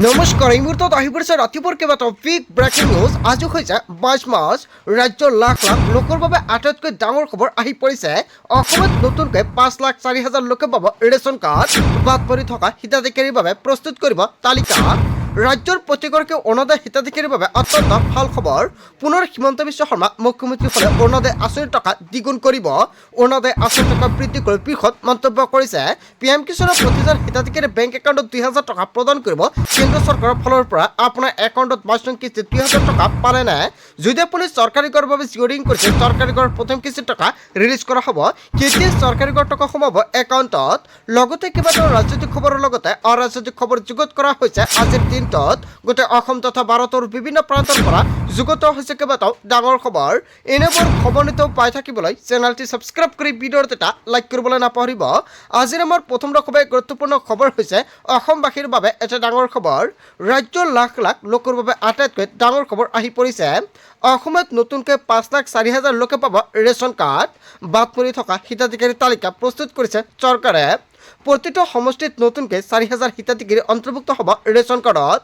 নমস্কাৰ এই মুহূৰ্তত আহি পৰিছে ৰাতিপুৱাৰ কেইবাটাও বিগ ব্ৰেকিং নিউজ। আজি হৈছে 22 মাৰ্চ। ৰাজ্যৰ লাখ লাখ লোকৰ বাবে আটাইতকৈ ডাঙৰ খবৰ আহি পৰিছে। অসমত নতুনকৈ 5,04,000 লোকে পাব ৰেচন কাৰ্ড। বাদ পৰি থকা হিতাধিকাৰীৰ বাবে প্ৰস্তুত কৰিব তালিকা। ৰাজ্যৰ প্ৰতিগৰাকী অৰুণোদয় হিতাধিকাৰীৰ বাবে অত্যন্ত ভাল খবৰ। পুনৰ হিমন্ত বিশ্ব শৰ্মা মুখ্যমন্ত্ৰীসকলে অৰুণোদয় আঁচনিৰ টকা দ্বিগুণ কৰিব। অৰুণোদয় আঁচনিৰ টকা বৃদ্ধি কৰি বৃহৎ মন্তব্য কৰিছে। PM কিষাণৰ প্ৰতিজন হিতাধিকাৰীৰ বেংক একাউণ্টত 2,000 টকা প্ৰদান কৰিব কেন্দ্ৰ চৰকাৰৰ ফালৰ পৰা। আপোনাৰ একাউণ্টত 22 নং কিস্তিত 2,000 টকা পালে নে? যদি আপুনি চৰকাৰী ঘৰৰ বাবে জিঅ'ৰিং কৰিছে, চৰকাৰী ঘৰৰ প্ৰথম কিস্তিৰ টকা ৰিলিজ কৰা হ'ব। কেতিয়া চৰকাৰী ঘৰৰ টকা সোমাব একাউণ্টত? লগতে কেইবাটাও ৰাজনৈতিক খবৰৰ লগতে অৰাজনৈতিক খবৰ যুগুত কৰা হৈছে। আজিৰ দিনটোত গোটেই অসম তথা ভাৰতৰ বিভিন্ন প্ৰান্তৰ পৰা যুগুত হৈছে কেইবাটাও ডাঙৰ খবৰ। এনেবোৰ খবৰ নিতৌ পাই থাকিবলৈ চেনেলটি ছাবস্ক্ৰাইব কৰি ভিডিঅ'ত এটা লাইক কৰিবলৈ নাপাহৰিব। আজিৰ আমাৰ প্ৰথম খুবেই গুৰুত্বপূৰ্ণ খবৰ হৈছে অসমবাসীৰ বাবে এটা ডাঙৰ খবৰ। ৰাজ্যৰ লাখ লাখ লোকৰ বাবে আটাইতকৈ ডাঙৰ খবৰ আহি পৰিছে। অসমত নতুনকৈ 5,04,000 লোকে পাব ৰেচন কাৰ্ড। বাদ পৰি থকা হিতাধিকাৰীৰ তালিকা প্ৰস্তুত কৰিছে চৰকাৰে। প্ৰতিটো সমষ্টিত নতুনকৈ 4,000 হিতাধিকাৰী অন্তৰ্ভুক্ত হ'ব ৰেচন কাৰ্ডত।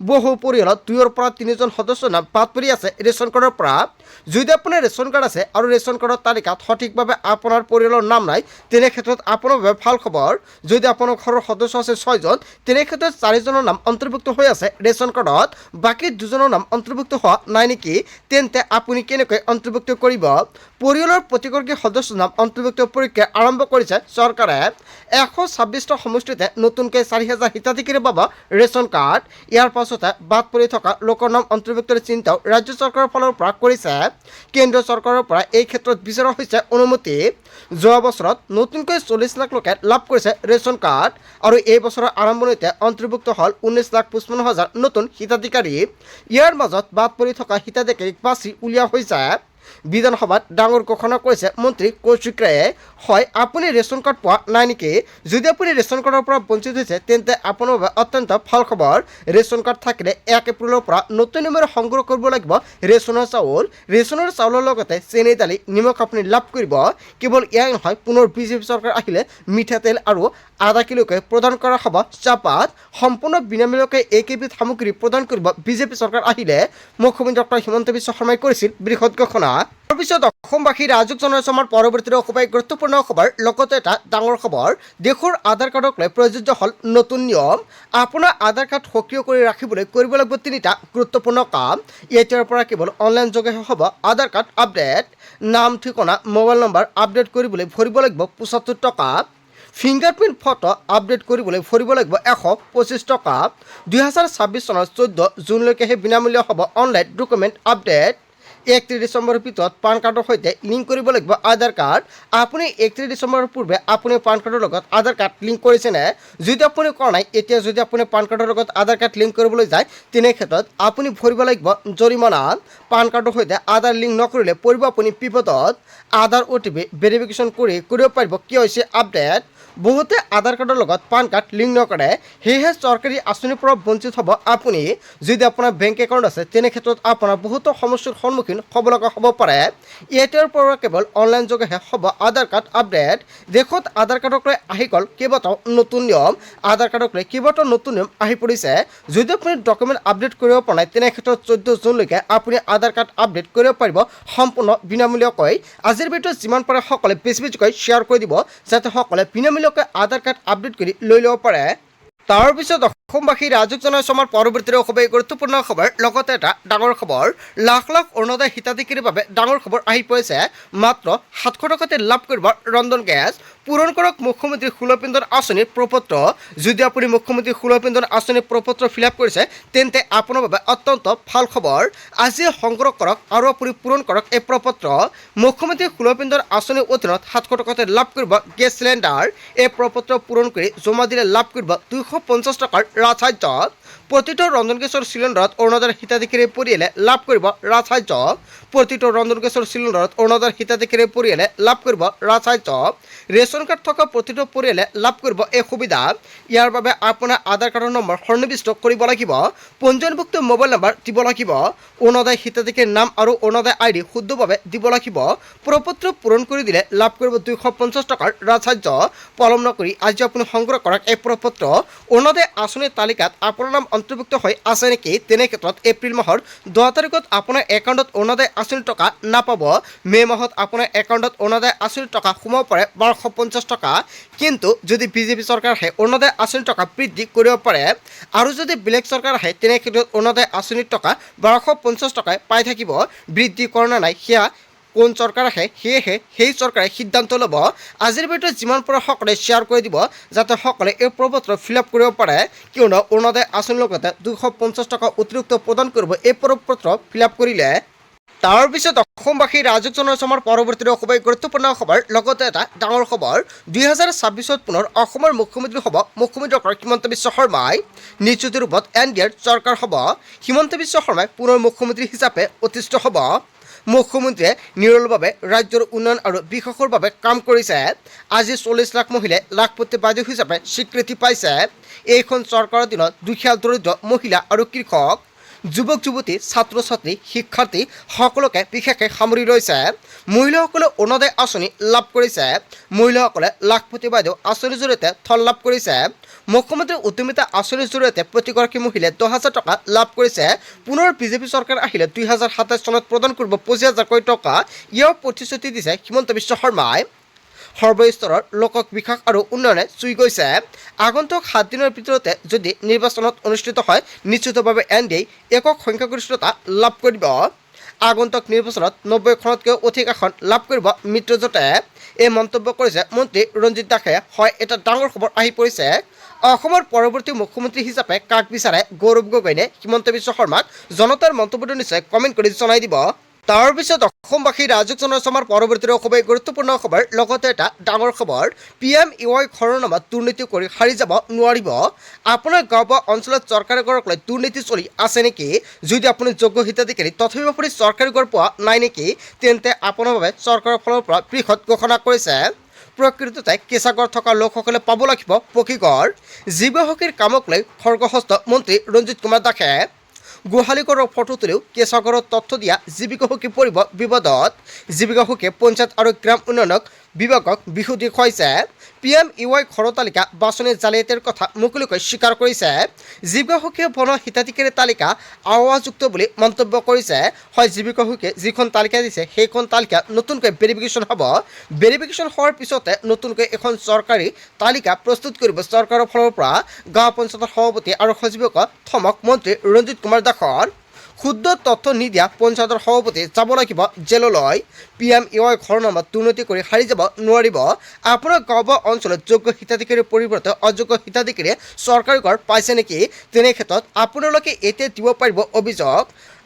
বহু পৰিয়ালত 2ৰ পৰা 3জন সদস্যৰ নাম বাদ পৰি আছে ৰেচন কাৰ্ডৰ পৰা। যদি আপোনাৰ ৰেচন কাৰ্ড আছে আৰু ৰেচন কাৰ্ডৰ তালিকাত সঠিকভাৱে আপোনাৰ পৰিয়ালৰ নাম নাই, তেনে ক্ষেত্ৰত আপোনাৰ বাবে ভাল খবৰ। যদি আপোনাৰ ঘৰৰ সদস্য আছে 6জন, তেনে ক্ষেত্ৰত 4জনৰ নাম অন্তৰ্ভুক্ত হৈ আছে ৰেচন কাৰ্ডত, বাকী 2জনৰ নাম অন্তৰ্ভুক্ত হোৱা নাই নেকি? তেন্তে আপুনি কেনেকৈ অন্তৰ্ভুক্ত কৰিব? পৰিয়ালৰ প্ৰতিগৰাকী সদস্যৰ নাম অন্তৰ্ভুক্ত প্ৰক্ৰিয়া আৰম্ভ কৰিছে চৰকাৰে। 126টা সমষ্টিতে নতুনকৈ 4,000 হিতাধিকাৰী পাব ৰেচন কাৰ্ড। ইয়াৰ পাছতে বাদ পৰি থকা লোকৰ নাম অন্তৰ্ভুক্তৰ চিন্তাও ৰাজ্য চৰকাৰৰ ফালৰ পৰা কৰিছে। কেন্দ্ৰীয় চৰকাৰৰ পৰা এই ক্ষেত্ৰত বিচৰা হৈছে অনুমতি। যোৱা বছৰত নতুনকৈ 40 লাখ লোকে লাভ কৰিছে ৰেচন কাৰ্ড আৰু এই বছৰৰ আৰম্ভণিতে অন্তৰ্ভুক্ত হ'ল 19,55,000 নতুন হিতাধিকাৰী। ইয়াৰ মাজত বাদ পৰি থকা হিতাধিকাৰীক বাছি উলিওৱা হৈছে। বিধানসভাত ডাঙৰ ঘোষণা কৰিছে মন্ত্ৰী কৌশিক ৰায়ে। হয়, আপুনি ৰেচন কাৰ্ড পোৱা নাই নেকি? যদি আপুনি ৰেচন কাৰ্ডৰ পৰা বঞ্চিত হৈছে, তেন্তে আপোনাৰ বাবে অত্যন্ত ভাল খবৰ। ৰেচন কাৰ্ড থাকিলে 1 এপ্ৰিলৰ পৰা নতুন নিয়মেৰে সংগ্ৰহ কৰিব লাগিব ৰেচনৰ চাউল। ৰেচনৰ চাউলৰ লগতে চেনি, দালি, নিমখ আপুনি লাভ কৰিব। কেৱল এয়াই নহয়, পুনৰ বিজেপি চৰকাৰ আহিলে মিঠাতেল আৰু আধা কিলোকৈ প্ৰদান কৰা হ'ব চাহপাত। সম্পূৰ্ণ বিনামূলীয়াকৈ এইকেইবিধ সামগ্ৰী প্ৰদান কৰিব বিজেপি চৰকাৰ আহিলে। মুখ্যমন্ত্ৰী ডক্টৰ হিমন্ত বিশ্ব শৰ্মাই কৰিছিল বৃহৎ ঘোষণা। তাৰপিছত অসমবাসী ৰাজক জনাইছে আমাৰ পৰৱৰ্তী খুবেই গুৰুত্বপূৰ্ণ খবৰ। লগতে এটা ডাঙৰ খবৰ, দেশৰ আধাৰ কাৰ্ডক লৈ প্ৰযোজ্য হ'ল নতুন নিয়ম। আপোনাৰ আধাৰ কাৰ্ড সক্ৰিয় কৰি ৰাখিবলৈ কৰিব লাগিব 3টা গুৰুত্বপূৰ্ণ কাম। এতিয়াৰ পৰা কেৱল অনলাইন যোগেহে হ'ব আধাৰ কাৰ্ড আপডেট। নাম, ঠিকনা, মোবাইল নম্বৰ আপডেট কৰিবলৈ ভৰিব লাগিব 75 টকা। ফিংগাৰপ্ৰিণ্ট ফটো আপডেট কৰিবলৈ ভৰিব লাগিব 125 টকা। 2026 চনৰ 14 জুনলৈকেহে বিনামূলীয়া হ'ব অনলাইন ডকুমেণ্ট আপডেট। 31 ডিচেম্বৰৰ ভিতৰত পান কাৰ্ডৰ সৈতে লিংক কৰিব লাগিব আধাৰ কাৰ্ড। আপুনি 31 ডিচেম্বৰৰ পূৰ্বে আপুনি পান কাৰ্ডৰ লগত আধাৰ কাৰ্ড লিংক কৰিছেনে? যদি আপুনি কৰা নাই, এতিয়া যদি আপুনি পান কাৰ্ডৰ লগত আধাৰ কাৰ্ড লিংক কৰিবলৈ যায়, তেনে ক্ষেত্ৰত আপুনি ভৰিব লাগিব জৰিমনা। পান কাৰ্ডৰ সৈতে আধাৰ লিংক নকৰিলে পৰিব আপুনি বিপদত। আধাৰ OTP ভেৰিফিকেশ্যন কৰিব পাৰিব কি হৈছে আপডেট। বহুতে আধাৰ কাৰ্ডৰ লগত পান কাৰ্ড লিংক নকৰে, সেয়েহে চৰকাৰী আঁচনিৰ পৰা বঞ্চিত হ'ব আপুনি। যদি আপোনাৰ বেংক একাউণ্ট আছে, তেনে ক্ষেত্ৰত আপোনাৰ বহুতো সমস্যাৰ সন্মুখীন হ'ব লগা হ'ব পাৰে। এতিয়াৰ পৰা কেৱল অনলাইন যোগেহে হ'ব আধাৰ কাৰ্ড আপডেট। দেশত আধাৰ কাৰ্ডক লৈ আহি গ'ল কেইবাটাও নতুন নিয়ম। আধাৰ কাৰ্ডক লৈ কেইবাটাও নতুন নিয়ম আহি পৰিছে। যদি আপুনি ডকুমেণ্ট আপডেট কৰিব পৰা নাই, তেনে ক্ষেত্ৰত 14 জুনলৈকে আপুনি আধাৰ কাৰ্ড আপডেট কৰিব পাৰিব সম্পূৰ্ণ বিনামূলীয়াকৈ। আজিৰ ভিডিঅ'ত যিমান পাৰে সকলোৱে বেছি বেছিকৈ শ্বেয়াৰ কৰি দিব, যাতে সকলোৱে বিনামূলীয়াকৈ আধাৰ কাৰ্ড আপডেট কৰি লৈ ল'ব পাৰে। তাৰপিছত অসমবাসী ৰাজক জনাইছে আমাৰ পৰৱৰ্তী খুবেই গুৰুত্বপূৰ্ণ খবৰ। লগতে এটা ডাঙৰ খবৰ, লাখ লাখ অৰুণোদয় হিতাধিকাৰীৰ বাবে ডাঙৰ খবৰ আহি পৰিছে। মাত্ৰ 700 টকাতে লাভ কৰিব ৰন্ধন গেছ। পূৰণ কৰক মুখ্যমন্ত্ৰী সুলভ ইন্ধন আঁচনিৰ প্ৰপত্ৰ। যদি আপুনি মুখ্যমন্ত্ৰী সুলভ ইন্ধন আঁচনিৰ প্ৰপত্ৰ ফিল আপ কৰিছে, তেন্তে আপোনাৰ বাবে অত্যন্ত ভাল খবৰ। আজি সংগ্ৰহ কৰক আৰু আপুনি পূৰণ কৰক এই প্ৰপত্ৰ। মুখ্যমন্ত্ৰী সুলভ ইন্ধন আঁচনিৰ অধীনত 700 টকাতে লাভ কৰিব গেছ চিলিণ্ডাৰ। এই প্ৰপত্ৰ পূৰণ কৰি জমা দিলে লাভ কৰিব 250 টকাৰ ৰাজসাহায্য। প্ৰতিটো ৰন্ধন গেছৰ চিলিণ্ডাৰত অৰুণোদয়ৰ হিতাধিকাৰীৰ পৰিয়ালে লাভ কৰিব ৰাজসাহায্য। প্ৰতিটো ৰন্ধন গেছৰ চিলিণ্ডাৰত অৰুণোদয়ৰ হিতাধিকাৰীৰ পৰিয়ালে লাভ কৰিব ৰাজসাহায্য। ৰেচন কাৰ্ড থকা প্ৰতিটো পৰিয়ালে লাভ কৰিব এই সুবিধা। ইয়াৰ বাবে আপোনাৰ আধাৰ কাৰ্ডৰ নম্বৰ সন্নিৱিষ্ট কৰিব লাগিব, পঞ্জীয়নভুক্ত মোবাইল নম্বৰ দিব লাগিব, অৰুণোদয় হিতাধিকাৰীৰ নাম আৰু অৰুণোদয় ID শুদ্ধভাৱে দিব লাগিব। প্ৰপত্ৰ পূৰণ কৰি দিলে লাভ কৰিব 250 টকাৰ ৰাজসাহায্য। পলম নকৰি আজি আপুনি সংগ্ৰহ কৰক এই প্ৰপত্ৰ। অৰুণোদয় আঁচনিৰ তালিকাত আপোনাৰ নাম অন্তৰ্ভুক্ত হৈ আছে নেকি, তেনে ক্ষেত্ৰত এপ্ৰিল মাহৰ 10 তাৰিখত আপোনাৰ একাউণ্টত অৰুণোদয় আঁচনিৰ টকা নাপাব। মে' মাহত আপোনাৰ একাউণ্টত অৰুণোদয় আঁচনিৰ টকা সোমাব পাৰে 1250 টকা। কিন্তু যদি বিজেপি চৰকাৰ আহে অৰুণোদয় আঁচনিৰ টকা বৃদ্ধি কৰিব পাৰে, আৰু যদি বেলেগ চৰকাৰ আহে তেনে ক্ষেত্ৰত অৰুণোদয় আঁচনিৰ টকা 1250 টকাই পাই থাকিব। বৃদ্ধি কৰা নে নাই সেয়া কোন চৰকাৰ আহে সেয়েহে সেই চৰকাৰে সিদ্ধান্ত ল'ব। আজিৰ ভিডিঅ'ত যিমান পাৰে সকলোৱে শ্বেয়াৰ কৰি দিব যাতে সকলোৱে এই প্ৰপত্ৰ ফিল আপ কৰিব পাৰে, কিয়নো অৰুণোদয় আঁচনিৰ লগতে 250 টকা অতিৰিক্ত প্ৰদান কৰিব এই প্ৰপত্ৰ ফিল আপ কৰিলে। তাৰ পিছত অসমবাসী ৰাজক জনাইছো আমাৰ পৰৱৰ্তী খুবেই গুৰুত্বপূৰ্ণ খবৰ, লগতে এটা ডাঙৰ খবৰ। 2026 পুনৰ অসমৰ মুখ্যমন্ত্ৰী হ'ব মুখ্যমন্ত্ৰী ডক্টৰ হিমন্ত বিশ্ব শৰ্মাই। নিশ্চিত ৰূপত NDAৰ চৰকাৰ হ'ব। হিমন্ত বিশ্ব শৰ্মাই পুনৰ মুখ্যমন্ত্ৰী হিচাপে অধিষ্ঠিত হ'ব। মুখ্যমন্ত্ৰীয়ে নিৰলভাৱে ৰাজ্যৰ উন্নয়ন আৰু বিকাশৰ বাবে কাম কৰিছে। আজি 40 লাখ মহিলাই লাখপতি বাইদেউ হিচাপে স্বীকৃতি পাইছে। এইখন চৰকাৰৰ দিনত দুখীয়া দৰিদ্ৰ মহিলা আৰু কৃষক, যুৱক যুৱতী, ছাত্ৰ ছাত্ৰী, শিক্ষাৰ্থী সকলোকে বিশেষকৈ সামৰি লৈছে। মহিলাসকলে অৰুণোদয় আঁচনি লাভ কৰিছে। মহিলাসকলে লাখপতি বাইদেউ আঁচনিৰ জৰিয়তে থল লাভ কৰিছে। মুখ্যমন্ত্ৰী উদ্যমিতা আঁচনিৰ জৰিয়তে প্ৰতিগৰাকী মহিলাই 10,000 টকা লাভ কৰিছে। পুনৰ বিজেপি চৰকাৰ আহিলে 2027 চনত প্ৰদান কৰিব 25,000কৈ টকা। ইয়াৰ প্ৰতিশ্ৰুতি দিছে হিমন্ত বিশ্ব শৰ্মাই। সৰ্বস্তৰৰ লোকক বিকাশ আৰু উন্নয়নে চুই গৈছে। আগন্তুক 7 দিনৰ ভিতৰতে যদি নিৰ্বাচনত অনুষ্ঠিত হয় নিশ্চিতভাৱে NDA একক সংখ্যাগৰিষ্ঠতা লাভ কৰিব। আগন্তুক নিৰ্বাচনত 90খনতকৈও অধিক আসন লাভ কৰিব মিত্ৰজোঁটে। এই মন্তব্য কৰিছে মন্ত্ৰী ৰঞ্জিত দাসে। হয়, এটা ডাঙৰ খবৰ আহি পৰিছে। অসমৰ পৰৱৰ্তী মুখ্যমন্ত্ৰী হিচাপে কাক বিচাৰে গৌৰৱ গগৈনে হিমন্ত বিশ্ব শৰ্মাক? জনতাৰ মন্তব্যটো নিশ্চয় কমেণ্ট কৰি জনাই দিব। তাৰ পিছত অসমবাসী ৰাজক জনাইছো আমাৰ পৰৱৰ্তী খুবেই গুৰুত্বপূৰ্ণ খবৰ, লগতে এটা ডাঙৰ খবৰ। PMEY ঘৰৰ নামত দুৰ্নীতি কৰি সাৰি যাব নোৱাৰিব। আপোনাৰ গাঁও বা অঞ্চলত চৰকাৰী ঘৰক লৈ দুৰ্নীতি চলি আছে নেকি? যদি আপুনি যোগ্য হিতাধিকাৰী তথাপিও আপুনি চৰকাৰী ঘৰ পোৱা নাই নেকি, তেন্তে আপোনাৰ বাবে চৰকাৰৰ ফালৰ পৰা বৃহৎ ঘোষণা কৰিছে। প্ৰকৃততে কেঁচা ঘৰ থকা লোকসকলে পাব লাগিব পকী ঘৰ। জীৱসখীৰ কামক লৈ খৰ্গহস্ত মন্ত্ৰী ৰঞ্জিত কুমাৰ দাসে। গোহালি ঘৰৰ ফটো তুলিও কেঁচা ঘৰৰ তথ্য দিয়া জীৱিকা সখী পৰিব বিবাদত। জীৱিকা সখীয়ে পঞ্চায়ত আৰু গ্ৰাম উন্নয়ন বিভাগক বিহু দেখুৱাইছে। PMEY ঘৰৰ তালিকা বাছনিৰ জালিয়াতিৰ কথা মুকলিকৈ স্বীকাৰ কৰিছে। জীৱিকা সখীয়ে বনোৱা হিতাধিকাৰীৰ তালিকা আৱাযুক্ত বুলি মন্তব্য কৰিছে। হয়, জীৱিকা সখীয়ে যিখন তালিকা দিছে সেইখন তালিকা নতুনকৈ ভেৰিফিকেশ্যন হ'ব। ভেৰিফিকেশ্যন হোৱাৰ পিছতে নতুনকৈ এখন চৰকাৰী তালিকা প্ৰস্তুত কৰিব চৰকাৰৰ ফালৰ পৰা। গাঁও পঞ্চায়তৰ সভাপতি আৰু সচিবক থমক মন্ত্ৰী ৰঞ্জিত কুমাৰ দাসৰ। শুদ্ধ তথ্য নিদিয়া পঞ্চায়তৰ সভাপতি যাব লাগিব জেললৈ। PMEY ঘৰৰ নামত দুৰ্নীতি কৰি সাৰি যাব নোৱাৰিব। আপোনাৰ গাঁও বা অঞ্চলত যোগ্য হিতাধিকাৰীৰ পৰিৱৰ্তে অযোগ্য হিতাধিকাৰীয়ে চৰকাৰী ঘৰ পাইছে নেকি? তেনে ক্ষেত্ৰত আপোনালোকে এতিয়া দিব পাৰিব অভিযোগ।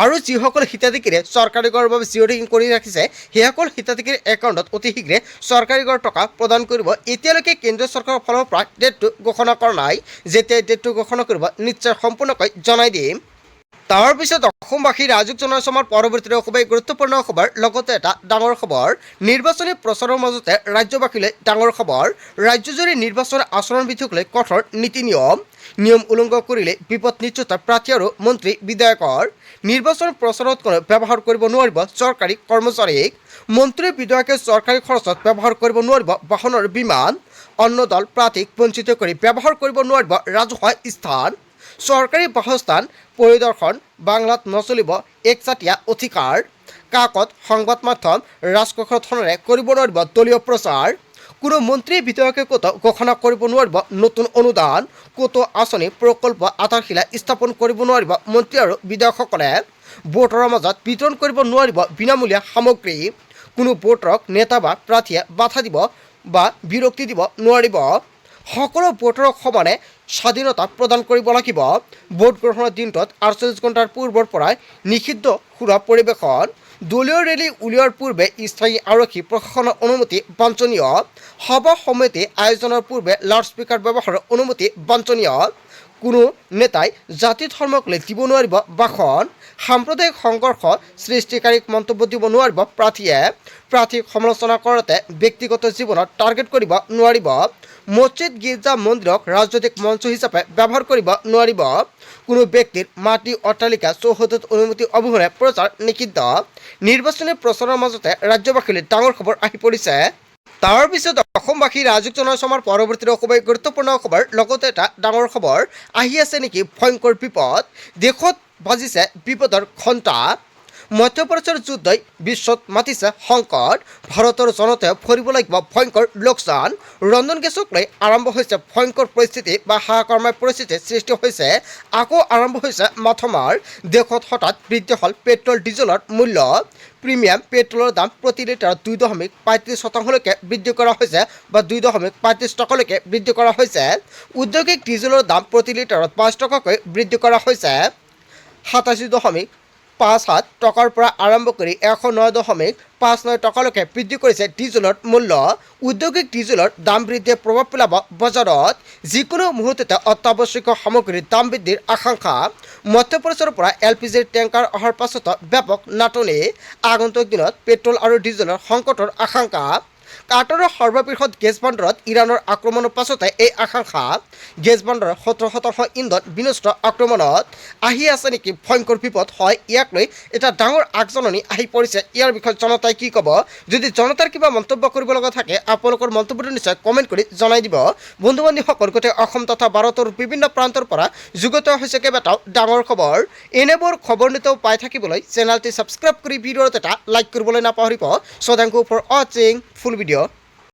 আৰু যিসকল হিতাধিকাৰীয়ে চৰকাৰী ঘৰৰ বাবে জিঅ'ৰিং কৰি ৰাখিছে সেইসকল হিতাধিকাৰীৰ একাউণ্টত অতি শীঘ্ৰে চৰকাৰী ঘৰ টকা প্ৰদান কৰিব। এতিয়ালৈকে কেন্দ্ৰীয় চৰকাৰৰ ফালৰ পৰা ডেটটো ঘোষণা কৰা নাই। যেতিয়াই ডেটটো ঘোষণা কৰিব নিশ্চয় সম্পূৰ্ণকৈ জনাই দিম। তাৰ পিছত অসমবাসী ৰাজক জনাইছো আমাৰ পৰৱৰ্তী খুবেই গুৰুত্বপূৰ্ণ খবৰ, লগতে এটা ডাঙৰ খবৰ। নিৰ্বাচনী প্ৰচাৰৰ মাজতে ৰাজ্যবাসীলৈ ডাঙৰ খবৰ। ৰাজ্যজুৰি নিৰ্বাচন আচৰণবিধিক লৈ কঠোৰ নীতি নিয়ম উলংঘ কৰিলে বিপদ নিশ্চিত প্ৰাৰ্থী আৰু মন্ত্ৰী বিধায়কৰ। নিৰ্বাচন প্ৰচাৰত কোনো ব্যৱহাৰ কৰিব নোৱাৰিব চৰকাৰী কৰ্মচাৰীক। মন্ত্ৰী বিধায়কে চৰকাৰী খৰচত ব্যৱহাৰ কৰিব নোৱাৰিব বাহনৰ বিমান। অন্য দল প্ৰাৰ্থীক বঞ্চিত কৰি ব্যৱহাৰ কৰিব নোৱাৰিব ৰাজহুৱা স্থান। চৰকাৰী বাসস্থান পৰিদৰ্শন বাংলাত নচলিব একচাটিয়া অধিকাৰ। কাকত সংবাদ মাধ্যম ৰাজকোষৰ ধনেৰে কৰিব নোৱাৰিব দলীয় প্ৰচাৰ। কোনো মন্ত্ৰী বিধায়কে ক'তো ঘোষণা কৰিব নোৱাৰিব নতুন অনুদান। ক'তো আঁচনি প্ৰকল্প আধাৰশিলা স্থাপন কৰিব নোৱাৰিব মন্ত্ৰী আৰু বিধায়কসকলে। ভোটাৰৰ মাজত বিতৰণ কৰিব নোৱাৰিব বিনামূলীয়া সামগ্ৰী। কোনো ভোটাৰক নেতা বা প্ৰাৰ্থীয়ে বাধা দিব বা বিৰক্তি দিব নোৱাৰিব। সকলো ভোটাৰক সমানে স্বাধীনতা প্ৰদান কৰিব লাগিব। ভোট গ্ৰহণৰ দিনটোত 48 ঘণ্টাৰ পূৰ্বৰ পৰাই নিষিদ্ধ সুৰা পৰিৱেশন। দলীয় ৰেলী উলিওৱাৰ পূৰ্বে স্থায়ী আৰক্ষী প্ৰশাসনৰ অনুমতি বাঞ্ছনীয়। সভা সমিতি আয়োজনৰ পূৰ্বে লাউডস্পিকাৰ ব্যৱহাৰৰ অনুমতি বাঞ্ছনীয়। কোনো নেতাই জাতি ধৰ্মক লৈ দিব নোৱাৰিব ভাষণ। সাম্প্ৰদায়িক সংঘৰ্ষ সৃষ্টিকাৰীক মন্তব্য দিব নোৱাৰিব প্ৰাৰ্থীয়ে। প্ৰাৰ্থীক সমালোচনা কৰোঁতে ব্যক্তিগত জীৱনত টাৰ্গেট কৰিব নোৱাৰিব। মছজিদ গীৰ্জা মন্দিৰক ৰাজনৈতিক মঞ্চ হিচাপে ব্যৱহাৰ কৰিব নোৱাৰিব। কোনো ব্যক্তিৰ মাটি অট্টালিকা চৌহদত অনুমতি অবিহনে প্ৰচাৰ নিষিদ্ধ। নিৰ্বাচনী প্ৰচাৰৰ মাজতে ৰাজ্যবাসীলৈ ডাঙৰ খবৰ আহি পৰিছে। তাৰ পিছত অসমবাসী ৰাজুক জনসমাৰ পৰৱৰ্তী অসময় গুৰুত্বপূৰ্ণ খবৰ লগতে এটা ডাঙৰ খবৰ আহি আছে নেকি ভয়ংকৰ বিপদ দেশত বাজিছে বিপদৰ ঘণ্টা মধ্যপ্ৰাচ্যৰ যুদ্ধই বিশ্বত মাতিছে সংকট ভাৰতৰ জনতাই ভৰিব লাগিব ভয়ংকৰ লোকচান ৰন্ধন গেছক লৈ আৰম্ভ হৈছে ভয়ংকৰ পৰিস্থিতি বা হাহাকাৰময় পৰিস্থিতিৰ সৃষ্টি হৈছে আকৌ আৰম্ভ হৈছে মাথমাৰ দেশত হঠাৎ বৃদ্ধি হ'ল পেট্ৰল ডিজেলৰ মূল্য প্ৰিমিয়াম পেট্ৰলৰ দাম প্ৰতি লিটাৰত 2.35% বৃদ্ধি কৰা হৈছে বা 2.35 টকালৈকে বৃদ্ধি কৰা হৈছে ঔদ্যোগিক ডিজেলৰ দাম প্ৰতি লিটাৰত 5 টকাকৈ বৃদ্ধি কৰা হৈছে 87.57 টকাৰ পৰা আৰম্ভ কৰি 109.59 টকালৈকে বৃদ্ধি কৰিছে ডিজেলৰ মূল্য ঔদ্যোগিক ডিজেলৰ দাম বৃদ্ধিয়ে প্ৰভাৱ পেলাব বজাৰত যিকোনো মুহূৰ্ততে অত্যাৱশ্যকীয় সামগ্ৰীৰ দাম বৃদ্ধিৰ আশংকা মধ্যপ্ৰদেশৰ পৰা LPGৰ টেংকাৰ অহাৰ পাছতো ব্যাপক নাটনি আগন্তুক দিনত পেট্ৰল আৰু ডিজেলৰ সংকটৰ আশংকা কাটাৰৰ সৰ্ববৃহৎ গেছ ভাণ্ডাৰত ইৰাণৰ আক্ৰমণৰ পাছতে এই আশংকা গেছ ভাণ্ডাৰৰ 17% ইন্ধন বিনষ্ট আক্ৰমণত আহি আছে নেকি ভয়ংকৰ বিপদ হয় ইয়াক লৈ এটা ডাঙৰ আগজাননী আহি পৰিছে ইয়াৰ বিষয়ে জনতাই কি ক'ব যদি জনতাৰ কিবা মন্তব্য কৰিব লগা থাকে আপোনালোকৰ মন্তব্যটো নিশ্চয় কমেণ্ট কৰি জনাই দিব বন্ধু বান্ধৱীসকল গোটেই অসম তথা ভাৰতৰ বিভিন্ন প্ৰান্তৰ পৰা যুগুত হৈছে কেইবাটাও ডাঙৰ খবৰ এনেবোৰ খবৰ নিতৌ পাই থাকিবলৈ চেনেলটি ছাবস্ক্ৰাইব কৰি ভিডিঅ'ত এটা লাইক কৰিবলৈ নাপাহৰিব চ' থেংক ইউ ফৰ ৱাচিং ফুল ভিডিঅ'